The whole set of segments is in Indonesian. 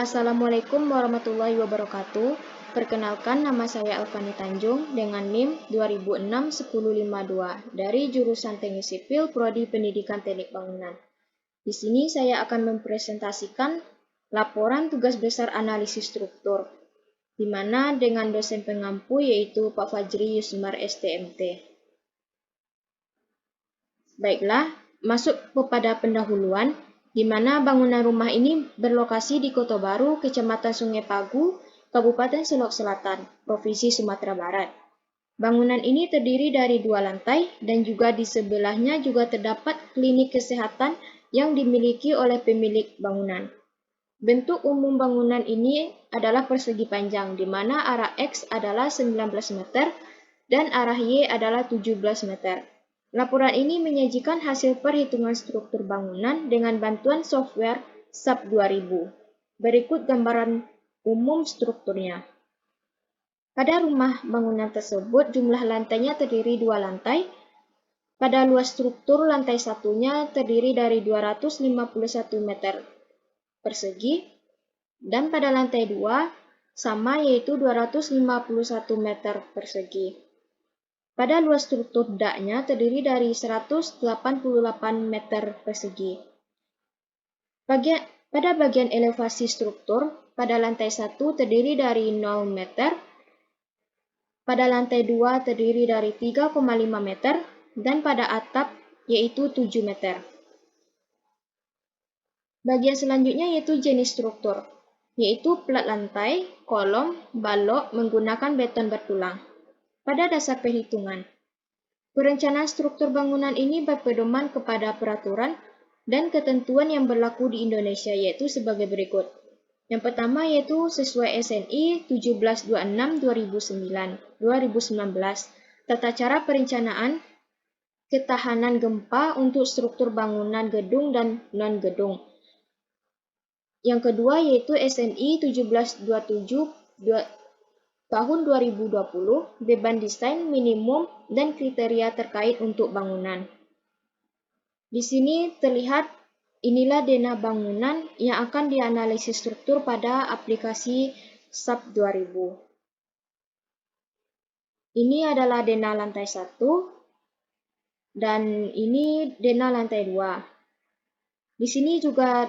Assalamualaikum warahmatullahi wabarakatuh. Perkenalkan, nama saya Alfani Tanjung dengan NIM 2006-1052 dari jurusan Teknik Sipil Prodi Pendidikan Teknik Bangunan. Di sini saya akan mempresentasikan laporan tugas besar analisis struktur, di mana dengan dosen pengampu yaitu Pak Fajri Yusmar STMT. Baiklah, masuk kepada pendahuluan, di mana bangunan rumah ini berlokasi di Kota Baru, Kecamatan Sungai Pagu, Kabupaten Solok Selatan, Provinsi Sumatera Barat. Bangunan ini terdiri dari 2 lantai dan juga di sebelahnya juga terdapat klinik kesehatan yang dimiliki oleh pemilik bangunan. Bentuk umum bangunan ini adalah persegi panjang, di mana arah X adalah 19 meter dan arah Y adalah 17 meter. Laporan ini menyajikan hasil perhitungan struktur bangunan dengan bantuan software SAP 2000. Berikut gambaran umum strukturnya. Pada rumah bangunan tersebut, jumlah lantainya terdiri 2 lantai. Pada luas struktur, lantai satunya terdiri dari 251 meter persegi, dan pada lantai 2 sama yaitu 251 meter persegi. Pada luas struktur daknya terdiri dari 188 meter persegi. Pada bagian elevasi struktur, pada lantai 1 terdiri dari 0 meter, pada lantai 2 terdiri dari 3,5 meter, dan pada atap yaitu 7 meter. Bagian selanjutnya yaitu jenis struktur, yaitu plat lantai, kolom, balok menggunakan beton bertulang. Pada dasar perhitungan, perencanaan struktur bangunan ini berpedoman kepada peraturan dan ketentuan yang berlaku di Indonesia, yaitu sebagai berikut. Yang pertama yaitu sesuai SNI 1726/2019, Tata Cara Perencanaan Ketahanan Gempa untuk Struktur Bangunan Gedung dan Non-Gedung. Yang kedua yaitu SNI 1727 tahun 2020, beban desain minimum dan kriteria terkait untuk bangunan. Di sini terlihat inilah denah bangunan yang akan dianalisis struktur pada aplikasi SAP 2000. Ini adalah denah lantai 1 dan ini denah lantai 2. Di sini juga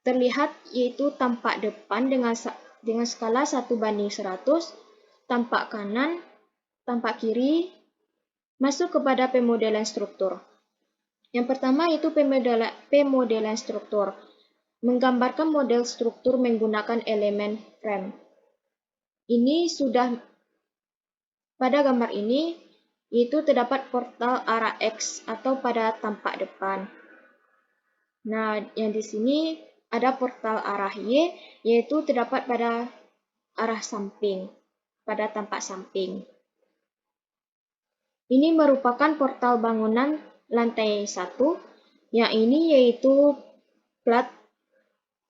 terlihat yaitu tampak depan dengan skala 1:100, tampak kanan, tampak kiri. Masuk kepada pemodelan struktur. Yang pertama yaitu pemodelan struktur, menggambarkan model struktur menggunakan elemen frame. Ini sudah pada gambar ini yaitu terdapat portal arah X atau pada tampak depan. Nah, yang di sini ada portal arah Y yaitu terdapat pada arah samping, pada tampak samping. Ini merupakan portal bangunan lantai 1, yang ini yaitu plat,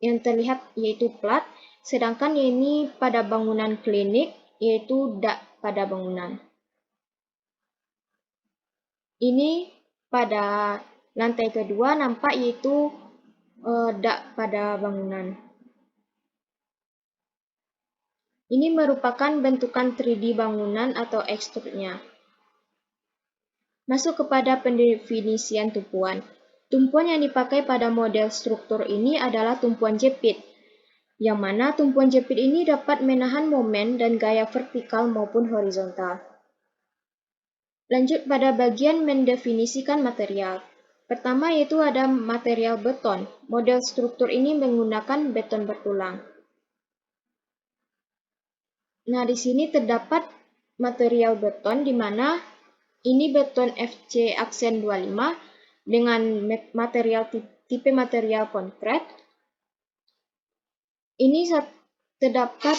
yang terlihat yaitu plat, sedangkan yang ini pada bangunan klinik yaitu dak pada bangunan. Ini pada lantai kedua nampak yaitu dak pada bangunan. Ini merupakan bentukan 3D bangunan atau ekstruknya. Masuk kepada pendefinisian tumpuan. Tumpuan yang dipakai pada model struktur ini adalah tumpuan jepit, yang mana tumpuan jepit ini dapat menahan momen dan gaya vertikal maupun horizontal. Lanjut pada bagian mendefinisikan material. Pertama yaitu ada material beton. Model struktur ini menggunakan beton bertulang. Nah, di sini terdapat material beton di mana ini beton FC aksen 25 dengan material tipe material konkret. Ini terdapat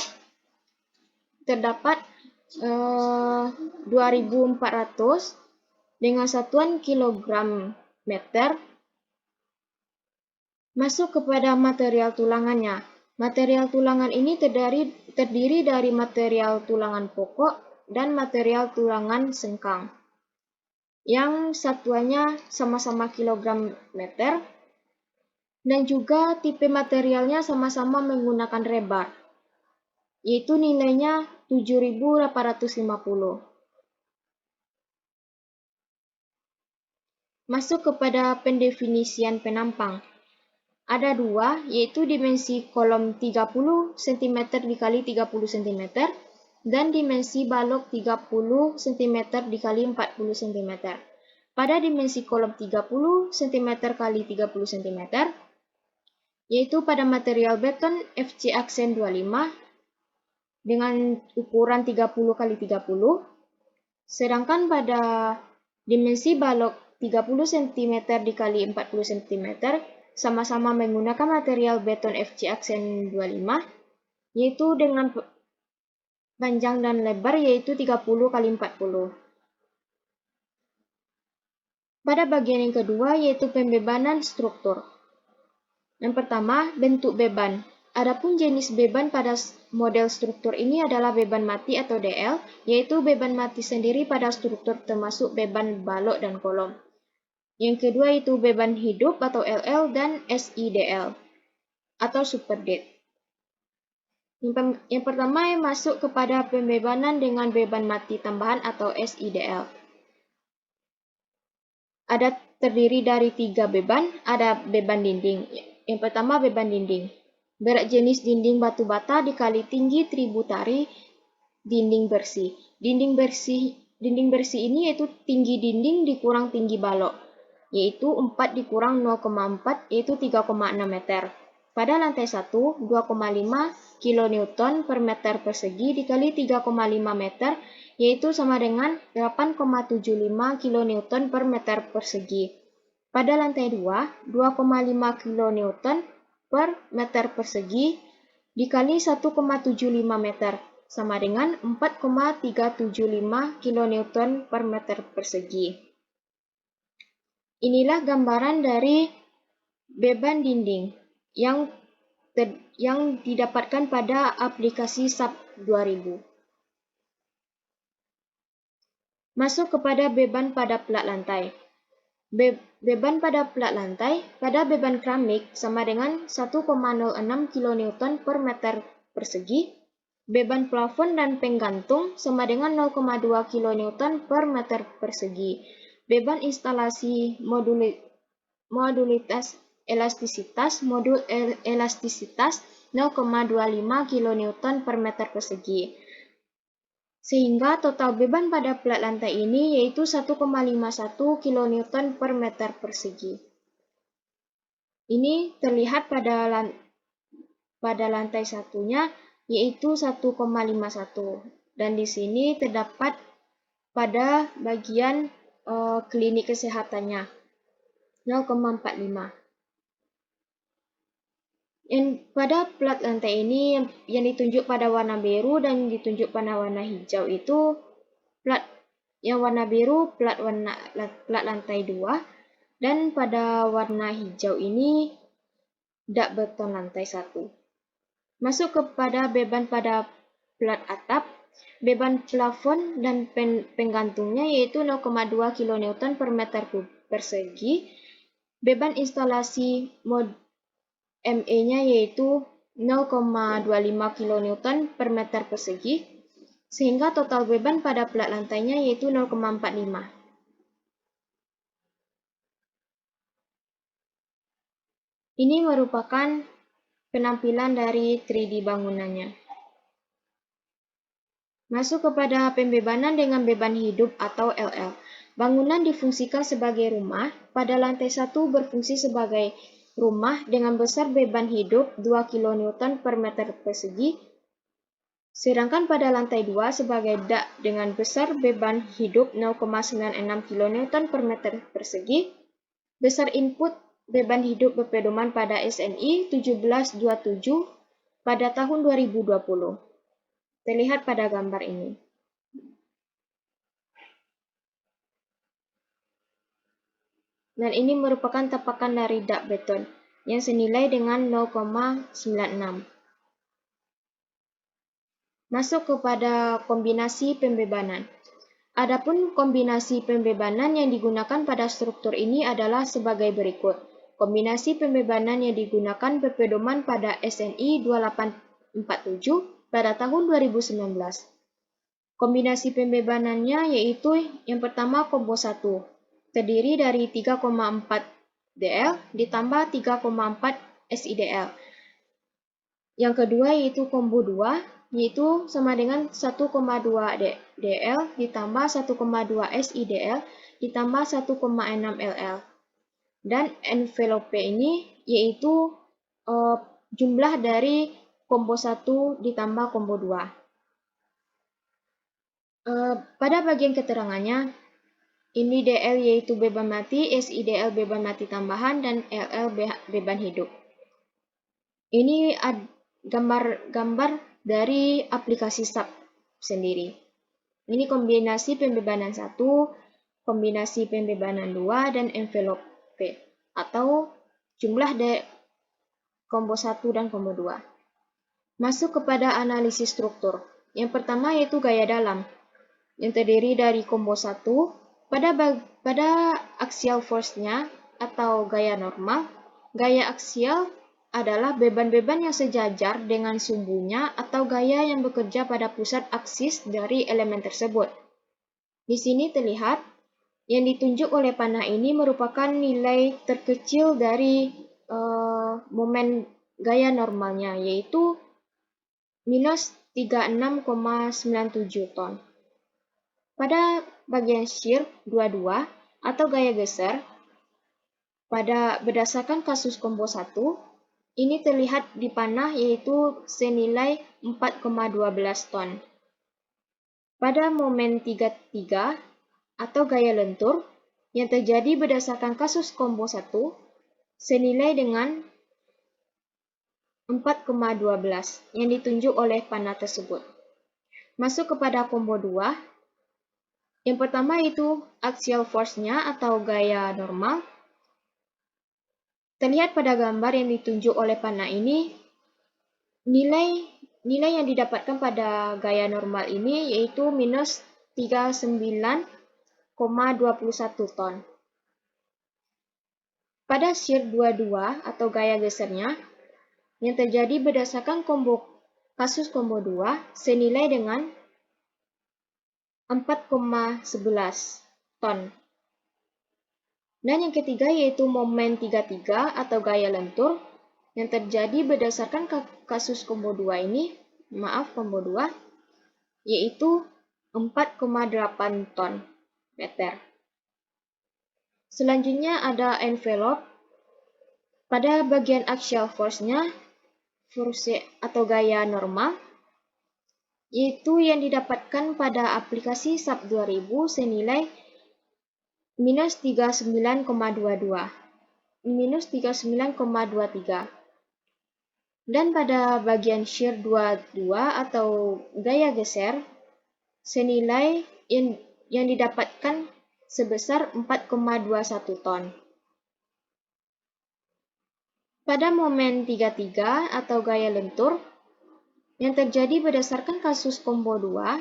2400 dengan satuan kilogram meter. Masuk kepada material tulangannya. Material tulangan ini terdiri dari material tulangan pokok dan material tulangan sengkang, yang satuannya sama-sama kilogram meter. Dan juga tipe materialnya sama-sama menggunakan rebar, yaitu nilainya 7.850. Masuk kepada pendefinisian penampang. Ada dua, yaitu dimensi kolom 30 cm dikali 30 cm dan dimensi balok 30 cm dikali 40 cm. Pada dimensi kolom 30 cm kali 30 cm, yaitu pada material beton FC aksen 25 dengan ukuran 30 kali 30, sedangkan pada dimensi balok 30 cm dikali 40 cm sama-sama menggunakan material beton FC aksen 25, yaitu dengan panjang dan lebar yaitu 30 kali 40. Pada bagian yang kedua yaitu pembebanan struktur. Yang pertama, bentuk beban. Adapun jenis beban pada model struktur ini adalah beban mati atau DL, yaitu beban mati sendiri pada struktur termasuk beban balok dan kolom. Yang kedua itu beban hidup atau LL dan SIDL atau superdead. Yang pertama yang masuk kepada pembebanan dengan beban mati tambahan atau SIDL. Ada terdiri dari 3 beban, ada beban dinding. Yang pertama beban dinding. Berat jenis dinding batu bata dikali tinggi tributari dinding bersih. Dinding bersih ini yaitu tinggi dinding dikurang tinggi balok, yaitu 4 dikurang 0,4 yaitu 3,6 meter. Pada lantai 1, 2,5 kN per meter persegi dikali 3,5 meter, yaitu sama dengan 8,75 kN per meter persegi. Pada lantai 2, 2,5 kN per meter persegi dikali 1,75 meter, sama dengan 4,375 kN per meter persegi. Inilah gambaran dari beban dinding yang didapatkan pada aplikasi SAP 2000. Masuk kepada beban pada plat lantai. Beban pada plat lantai pada beban keramik sama dengan 1,06 kN per meter persegi. Beban plafon dan penggantung sama dengan 0,2 kN per meter persegi. Beban instalasi modulitas elastisitas modul elastisitas 0,25 kN per meter persegi. Sehingga total beban pada plat lantai ini yaitu 1,51 kN per meter persegi. Ini terlihat pada lantai satunya yaitu 1,51 dan di sini terdapat pada bagian klinik kesehatannya 0,45. Pada plat lantai ini yang ditunjuk pada warna biru dan ditunjuk pada warna hijau itu plat yang warna biru plat lantai 2 dan pada warna hijau ini dak beton lantai 1. Masuk kepada beban pada plat atap, beban plafon dan penggantungnya yaitu 0,2 kN per meter persegi, beban instalasi ME-nya yaitu 0,25 kN per meter persegi, sehingga total beban pada plat lantainya yaitu 0,45. Ini merupakan penampilan dari 3D bangunannya. Masuk kepada pembebanan dengan beban hidup atau LL. Bangunan difungsikan sebagai rumah, pada lantai 1 berfungsi sebagai rumah dengan besar beban hidup 2 kN per meter persegi, sedangkan pada lantai 2 sebagai dak dengan besar beban hidup 0,96 kN per meter persegi. Besar input beban hidup berpedoman pada SNI 1727 pada tahun 2020. Terlihat pada gambar ini. Dan ini merupakan tapakan dari dak beton yang senilai dengan 0,96. Masuk kepada kombinasi pembebanan. Adapun kombinasi pembebanan yang digunakan pada struktur ini adalah sebagai berikut. Kombinasi pembebanan yang digunakan berpedoman pada SNI 2847 pada tahun 2019. Kombinasi pembebanannya yaitu yang pertama combo 1, terdiri dari 3,4 DL ditambah 3,4 SIDL. Yang kedua yaitu combo 2, yaitu sama dengan 1,2 DL ditambah 1,2 SIDL ditambah 1,6 LL. Dan envelope ini yaitu jumlah dari combo 1 ditambah combo 2. Pada bagian keterangannya, ini DL yaitu beban mati, SIDL beban mati tambahan, dan LL beban hidup. Ini gambar dari aplikasi SAP sendiri. Ini kombinasi pembebanan 1, kombinasi pembebanan 2, dan envelope atau jumlah combo 1 dan combo 2. Masuk kepada analisis struktur. Yang pertama yaitu gaya dalam, yang terdiri dari combo 1 pada axial force-nya atau gaya normal. Gaya aksial adalah beban-beban yang sejajar dengan sumbunya atau gaya yang bekerja pada pusat aksis dari elemen tersebut. Di sini terlihat yang ditunjuk oleh panah ini merupakan nilai terkecil dari momen gaya normalnya, yaitu minus 36,97 ton. Pada bagian shear 22 atau gaya geser, berdasarkan kasus combo 1, ini terlihat di panah yaitu senilai 4,12 ton. Pada momen 33 atau gaya lentur, yang terjadi berdasarkan kasus combo 1, senilai dengan 4,12 yang ditunjuk oleh panah tersebut. Masuk kepada combo 2, yang pertama yaitu axial force-nya atau gaya normal. Terlihat pada gambar yang ditunjuk oleh panah ini, nilai yang didapatkan pada gaya normal ini yaitu minus 39,21 ton. Pada shear 22 atau gaya gesernya, yang terjadi berdasarkan kasus combo 2 senilai dengan 4,11 ton. Dan yang ketiga yaitu momen 33 atau gaya lentur yang terjadi berdasarkan kasus combo 2 ini, combo 2, yaitu 4,8 ton meter. Selanjutnya ada envelope. Pada bagian axial force-nya, force atau gaya normal, yaitu yang didapatkan pada aplikasi SAP 2000 senilai minus 39,22, minus 39,23. Dan pada bagian shear 22 atau gaya geser, senilai yang didapatkan sebesar 4,21 ton. Pada momen 33 atau gaya lentur, yang terjadi berdasarkan kasus combo 2,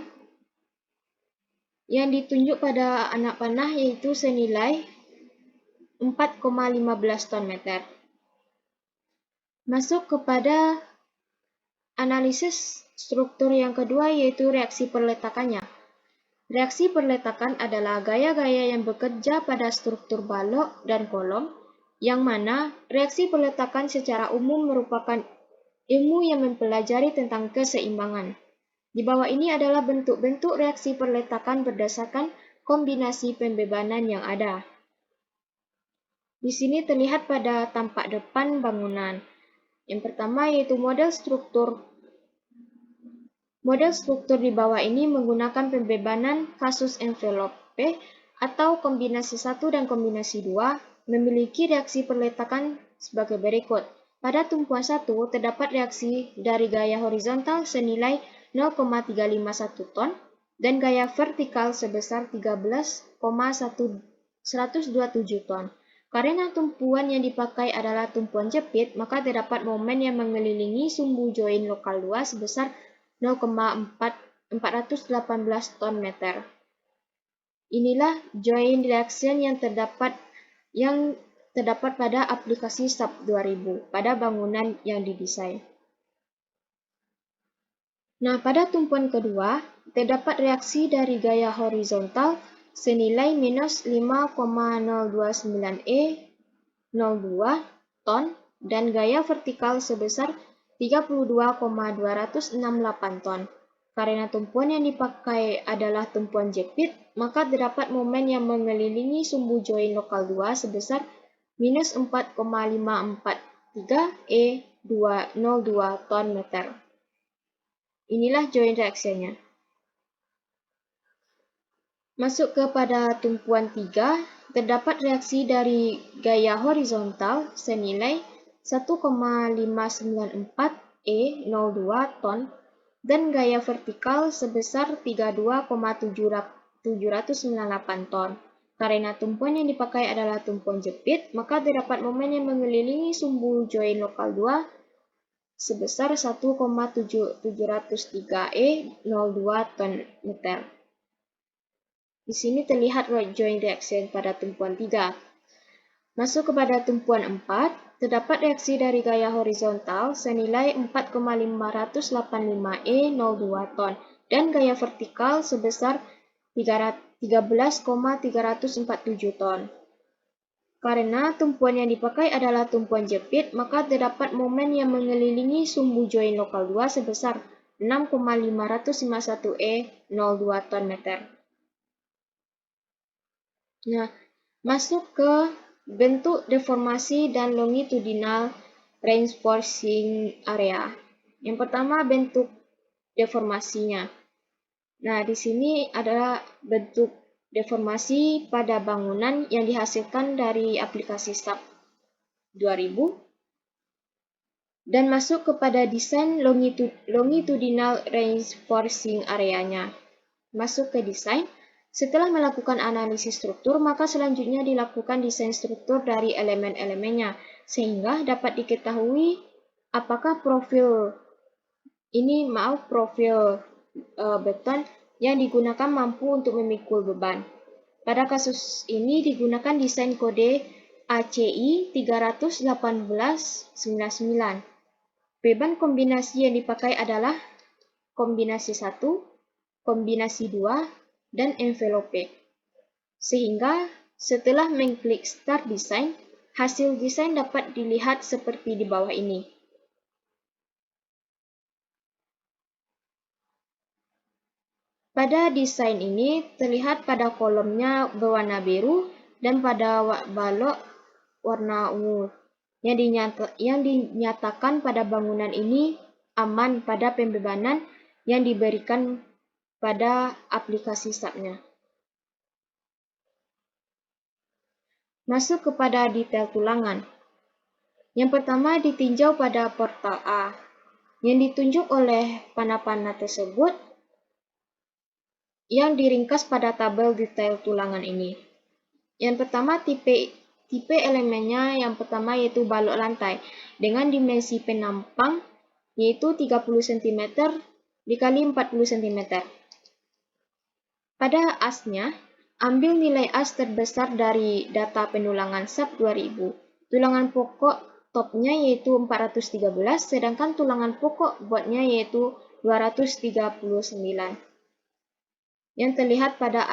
yang ditunjuk pada anak panah yaitu senilai 4,15 ton meter. Masuk kepada analisis struktur yang kedua yaitu reaksi perletakannya. Reaksi perletakan adalah gaya-gaya yang bekerja pada struktur balok dan kolom, yang mana reaksi perletakan secara umum merupakan ilmu yang mempelajari tentang keseimbangan. Di bawah ini adalah bentuk-bentuk reaksi perletakan berdasarkan kombinasi pembebanan yang ada. Di sini terlihat pada tampak depan bangunan. Yang pertama yaitu model struktur. Model struktur di bawah ini menggunakan pembebanan kasus envelope atau kombinasi 1 dan kombinasi 2 memiliki reaksi perletakan sebagai berikut. Pada tumpuan 1 terdapat reaksi dari gaya horizontal senilai 0,351 ton dan gaya vertikal sebesar 13,127 ton. Karena tumpuan yang dipakai adalah tumpuan jepit, maka terdapat momen yang mengelilingi sumbu join lokal 2 sebesar 0,418 ton meter. Inilah join reaction yang terdapat yang terdapat pada aplikasi SAP 2000 pada bangunan yang didesain. Nah, pada tumpuan kedua, terdapat reaksi dari gaya horizontal senilai minus 5,029 02 ton dan gaya vertikal sebesar 32,268 ton. Karena tumpuan yang dipakai adalah tumpuan jepit, maka terdapat momen yang mengelilingi sumbu join lokal 2 sebesar minus 4,543 202 ton meter. Inilah join reaksinya. Masuk kepada tumpuan 3, terdapat reaksi dari gaya horizontal senilai 1,594 02 ton dan gaya vertikal sebesar 32,798 ton. Karena tumpuan yang dipakai adalah tumpuan jepit, maka terdapat momen yang mengelilingi sumbu join lokal 2 sebesar 1,703 02 ton meter. Di sini terlihat join reaction pada tumpuan 3. Masuk kepada tumpuan 4, terdapat reaksi dari gaya horizontal senilai 4,585 02 ton dan gaya vertikal sebesar 13,347 ton. Karena tumpuan yang dipakai adalah tumpuan jepit, maka terdapat momen yang mengelilingi sumbu join lokal 2 sebesar 6,551 02 ton meter. Nah, masuk ke bentuk deformasi dan longitudinal reinforcing area. Yang pertama, bentuk deformasinya. Nah, di sini adalah bentuk deformasi pada bangunan yang dihasilkan dari aplikasi SAP 2000 dan masuk kepada desain longitudinal reinforcing areanya. Masuk ke desain. Setelah melakukan analisis struktur, maka selanjutnya dilakukan desain struktur dari elemen-elemennya sehingga dapat diketahui apakah profil beton yang digunakan mampu untuk memikul beban. Pada kasus ini digunakan desain kode ACI 31899. Beban kombinasi yang dipakai adalah kombinasi 1, kombinasi 2, dan envelope. Sehingga setelah mengklik Start Design, hasil desain dapat dilihat seperti di bawah ini. Pada desain ini terlihat pada kolomnya berwarna biru dan pada balok warna ungu yang dinyatakan pada bangunan ini aman pada pembebanan yang diberikan pada aplikasi SAP-nya. Masuk kepada detail tulangan. Yang pertama ditinjau pada portal A. Yang ditunjuk oleh panah-panah tersebut yang diringkas pada tabel detail tulangan ini. Yang pertama tipe elemennya yang pertama yaitu balok lantai dengan dimensi penampang yaitu 30 cm dikali 40 cm. Pada asnya, ambil nilai as terbesar dari data pendulangan SAP 2000. Tulangan pokok topnya yaitu 413, sedangkan tulangan pokok botnya yaitu 239. Yang terlihat pada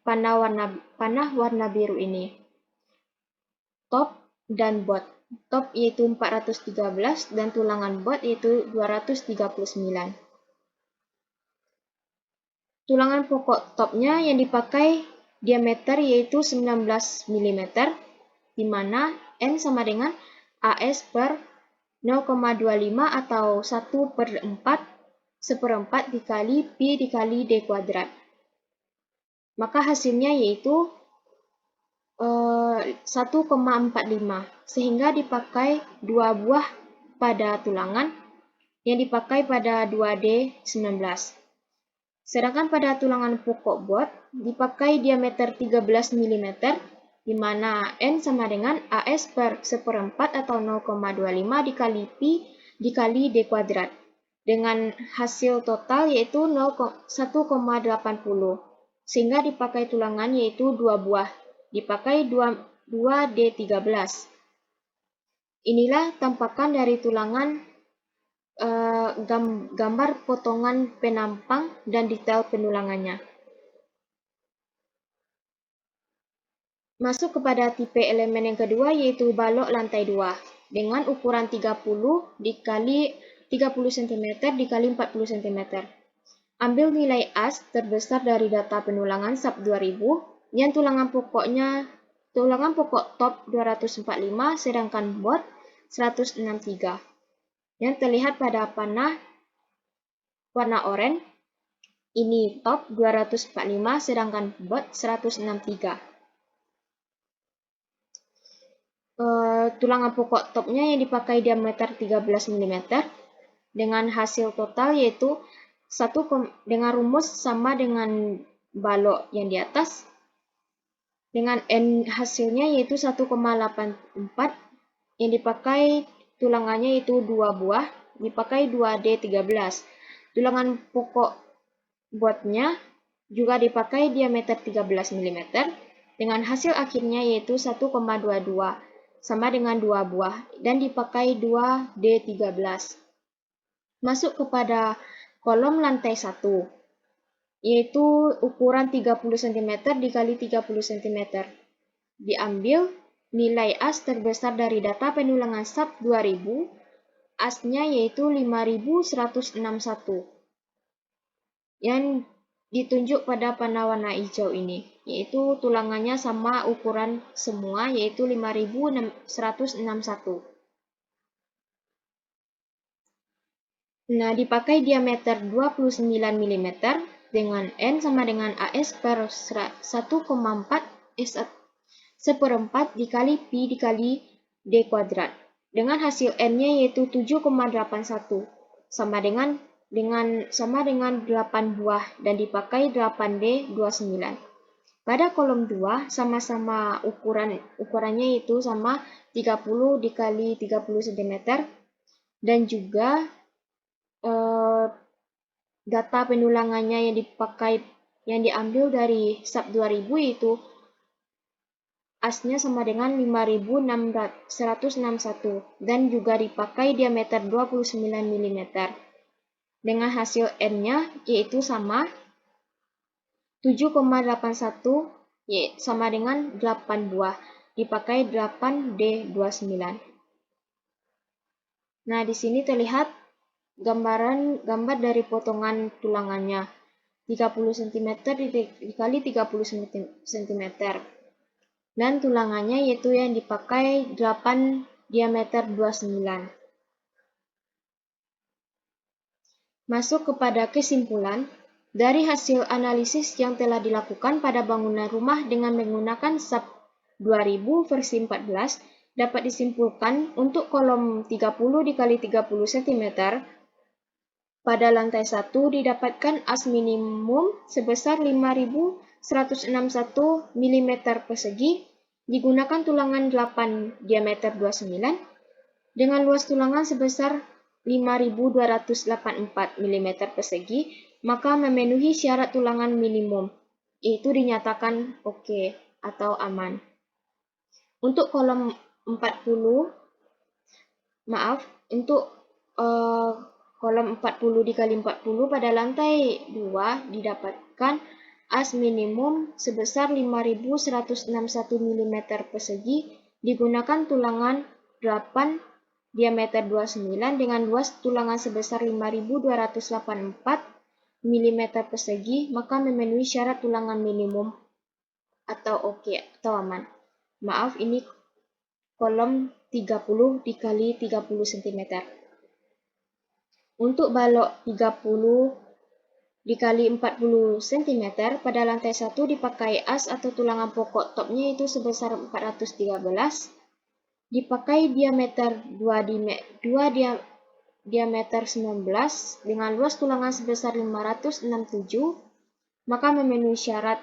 panah warna biru ini. Top dan bot. Top yaitu 413 dan tulangan bot yaitu 239. Tulangan pokok topnya yang dipakai diameter yaitu 19 mm, di mana N sama dengan AS per 0,25 atau 1/4 seperempat dikali Pi dikali D kuadrat. Maka hasilnya yaitu 1,45, sehingga dipakai 2 buah pada tulangan yang dipakai pada 2D19. Sedangkan pada tulangan pokok bot dipakai diameter 13 mm, di mana N sama dengan AS per seperempat atau 0,25 dikali Pi dikali D kuadrat. Dengan hasil total yaitu 1,80, sehingga dipakai tulangan yaitu 2 buah. Dipakai 2 2D13. Inilah tampakan dari tulangan gambar potongan penampang dan detail penulangannya. Masuk kepada tipe elemen yang kedua, yaitu balok lantai 2 dengan ukuran 30 dikali 30 cm dikali 40 cm. Ambil nilai AS terbesar dari data penulangan SAP 2000 yang tulangan pokok top 245 sedangkan bot 163. Yang terlihat pada panah warna oranye, ini top 245 sedangkan bot 163. Tulangan pokok topnya yang dipakai diameter 13 mm dengan hasil total yaitu dengan rumus sama dengan balok yang di atas, dengan N hasilnya yaitu 1,84, yang dipakai tulangannya yaitu 2 buah, dipakai 2D13. Tulangan pokok botnya juga dipakai diameter 13 mm dengan hasil akhirnya yaitu 1,22 sama dengan 2 buah dan dipakai 2D13. Masuk kepada kolom lantai 1 yaitu ukuran 30 cm dikali 30 cm. Diambil nilai AS terbesar dari data penulangan SAP 2000, AS-nya yaitu 5161. Yang ditunjuk pada panah warna hijau ini, yaitu tulangannya sama ukuran semua, yaitu 5161. Nah, dipakai diameter 29 mm dengan N sama dengan AS per 1,4 dikali Pi dikali D kuadrat. Dengan hasil N-nya yaitu 7,81 sama dengan 8 buah dan dipakai 8D29. Pada kolom 2 sama-sama ukurannya yaitu sama 30 dikali 30 cm dan juga data penulangannya yang diambil dari SAP 2000 yaitu AS-nya sama dengan 5161 dan juga dipakai diameter 29 mm. Dengan hasil N-nya yaitu sama 7,81 sama dengan 8 buah, dipakai 8D29. Nah, di sini terlihat gambar dari potongan tulangannya 30 cm dikali 30 cm. Dan tulangannya yaitu yang dipakai 8 diameter 29. Masuk kepada kesimpulan. Dari hasil analisis yang telah dilakukan pada bangunan rumah dengan menggunakan SAP 2000 versi 14, dapat disimpulkan untuk kolom 30 dikali 30 cm pada lantai 1 didapatkan AS minimum sebesar 5161 mm persegi, digunakan tulangan 8 diameter 29 dengan luas tulangan sebesar 5284 mm persegi, maka memenuhi syarat tulangan minimum, yaitu dinyatakan oke atau aman. Untuk kolom 40, kolom 40 dikali 40 pada lantai 2 didapatkan AS minimum sebesar 5161 mm persegi, digunakan tulangan 8 diameter 29 dengan luas tulangan sebesar 5284 mm persegi, maka memenuhi syarat tulangan minimum atau oke atau aman. Maaf, ini kolom 30 dikali 30 cm. Untuk balok 30 dikali 40 cm pada lantai 1 dipakai AS atau tulangan pokok topnya itu sebesar 413, dipakai diameter 2 diameter 19 dengan luas tulangan sebesar 567, maka memenuhi syarat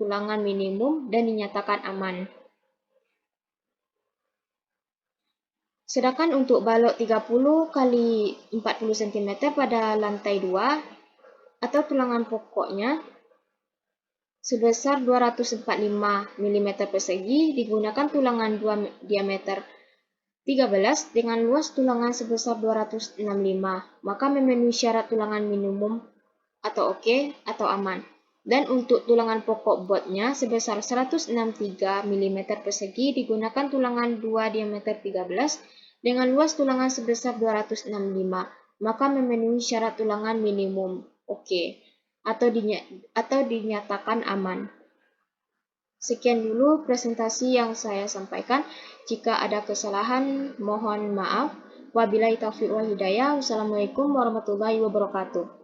tulangan minimum dan dinyatakan aman. Sedangkan untuk balok 30 kali 40 cm pada lantai 2 atau tulangan pokoknya sebesar 245 mm persegi digunakan tulangan 2 diameter 13 dengan luas tulangan sebesar 265, maka memenuhi syarat tulangan minimum atau oke atau aman. Dan untuk tulangan pokok botnya sebesar 163 mm persegi digunakan tulangan 2 diameter 13 dengan luas tulangan sebesar 265, maka memenuhi syarat tulangan minimum oke atau dinyatakan aman. Sekian dulu presentasi yang saya sampaikan. Jika ada kesalahan, mohon maaf. Wabillahi taufiq wal hidayah. Wassalamualaikum warahmatullahi wabarakatuh.